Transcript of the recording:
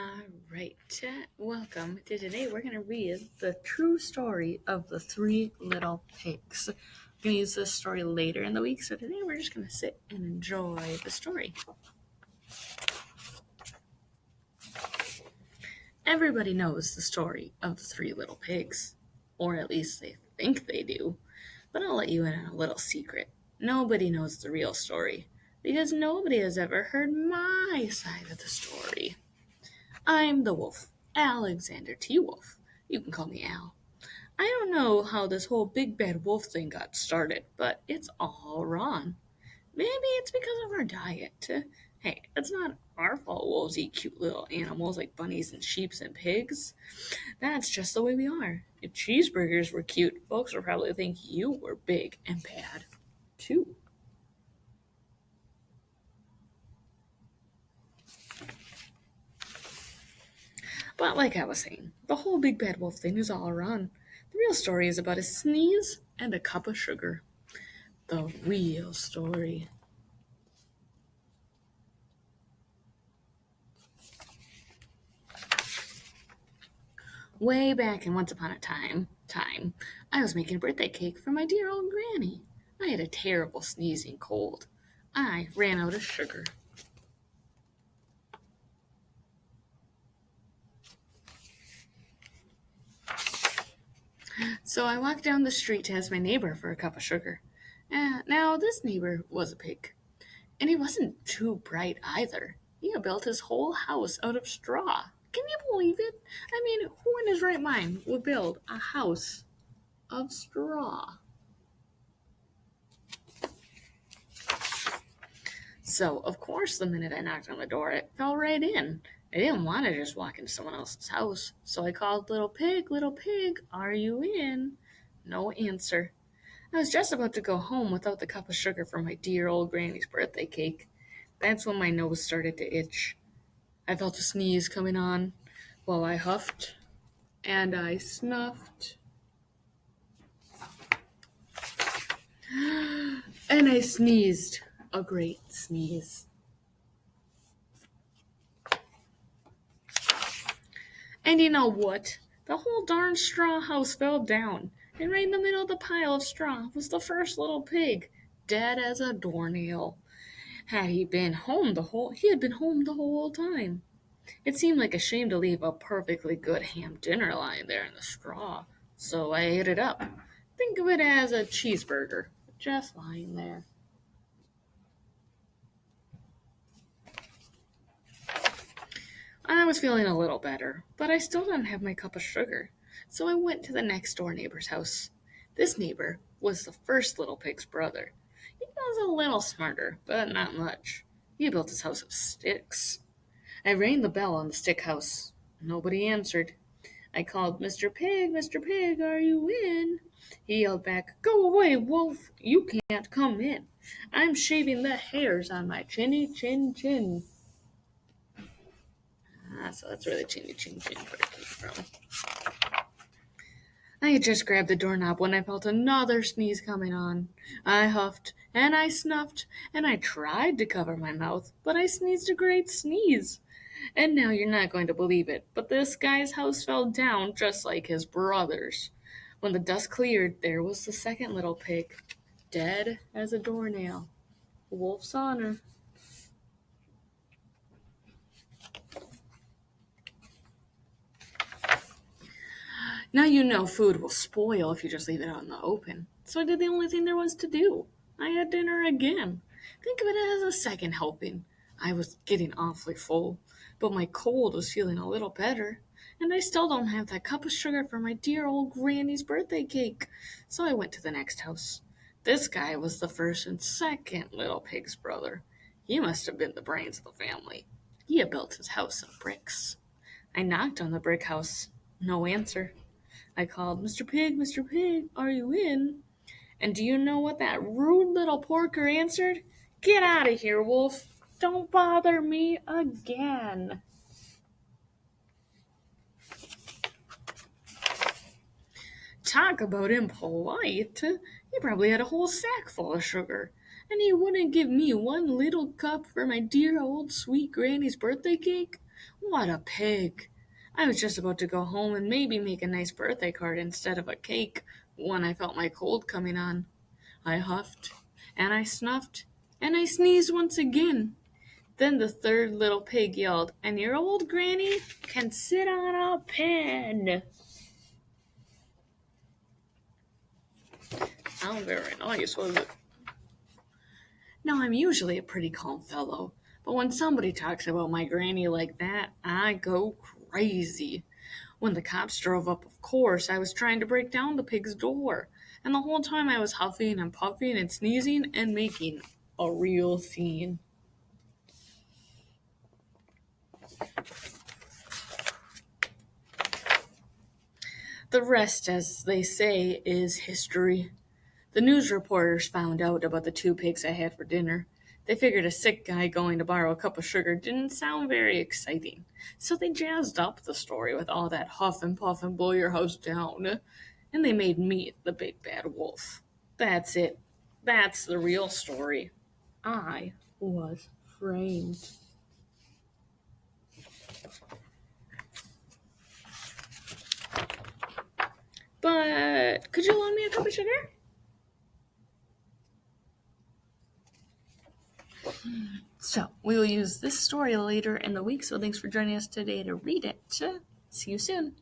Alright, welcome to today. We're going to read the true story of the Three Little Pigs. I'm going to use this story later in the week, so today we're just going to sit and enjoy the story. Everybody knows the story of the Three Little Pigs, or at least they think they do, but I'll let you in on a little secret. Nobody knows the real story, because nobody has ever heard my side of the story. I'm the wolf, Alexander T. Wolf. You can call me Al. I don't know how this whole big bad wolf thing got started, but it's all wrong. Maybe it's because of our diet. Hey, it's not our fault wolves eat cute little animals like bunnies and sheep and pigs. That's just the way we are. If cheeseburgers were cute, folks would probably think you were big and bad, too. But like I was saying, the whole big bad wolf thing is all wrong. The real story is about a sneeze and a cup of sugar. The real story. Way back in once upon a time, I was making a birthday cake for my dear old granny. I had a terrible sneezing cold. I ran out of sugar. So I walked down the street to ask my neighbor for a cup of sugar. Now, this neighbor was a pig, and he wasn't too bright either. He had built his whole house out of straw. Can you believe it? I mean, who in his right mind would build a house of straw? So, of course, the minute I knocked on the door, it fell right in. I didn't want to just walk into someone else's house, so I called, Little pig, are you in? No answer. I was just about to go home without the cup of sugar for my dear old granny's birthday cake. That's when my nose started to itch. I felt a sneeze coming on while I huffed and I snuffed and I sneezed. A great sneeze. And you know what? The whole darn straw house fell down, and right in the middle of the pile of straw was the first little pig, dead as a doornail. He had been home the whole time. It seemed like a shame to leave a perfectly good ham dinner lying there in the straw, so I ate it up. Think of it as a cheeseburger, just lying there. I was feeling a little better, but I still didn't have my cup of sugar, so I went to the next door neighbor's house. This neighbor was the first little pig's brother. He was a little smarter, but not much. He built his house of sticks. I rang the bell on the stick house. Nobody answered. I called, Mr. Pig, are you in? He yelled back, Go away, wolf! You can't come in. I'm shaving the hairs on my chinny chin chin. So that's where the chinny chin chin part came from. I had just grabbed the doorknob when I felt another sneeze coming on. I huffed, and I snuffed, and I tried to cover my mouth, but I sneezed a great sneeze. And now you're not going to believe it, but this guy's house fell down just like his brother's. When the dust cleared, there was the second little pig, dead as a doornail. Wolf's honor. Now you know food will spoil if you just leave it out in the open. So I did the only thing there was to do. I had dinner again. Think of it as a second helping. I was getting awfully full, but my cold was feeling a little better, and I still don't have that cup of sugar for my dear old granny's birthday cake. So I went to the next house. This guy was the first and second little pig's brother. He must have been the brains of the family. He had built his house of bricks. I knocked on the brick house. No answer. I called, Mr. Pig, are you in? And do you know what that rude little porker answered? Get out of here, wolf. Don't bother me again. Talk about impolite. He probably had a whole sack full of sugar, and he wouldn't give me one little cup for my dear old sweet granny's birthday cake. What a pig! I was just about to go home and maybe make a nice birthday card instead of a cake when I felt my cold coming on. I huffed, and I snuffed, and I sneezed once again. Then the third little pig yelled, "And your old granny can sit on a pen." How very nice, was it? Now, I'm usually a pretty calm fellow, but when somebody talks about my granny like that, I go crazy. When the cops drove up, of course, I was trying to break down the pig's door, and the whole time I was huffing and puffing and sneezing and making a real scene. The rest, as they say, is history. The news reporters found out about the two pigs I had for dinner. They figured a sick guy going to borrow a cup of sugar didn't sound very exciting, so they jazzed up the story with all that huff and puff and blow your house down, and they made me the big bad wolf. That's it. That's the real story. I was framed. But could you loan me a cup of sugar? So, we will use this story later in the week, so thanks for joining us today to read it. See you soon.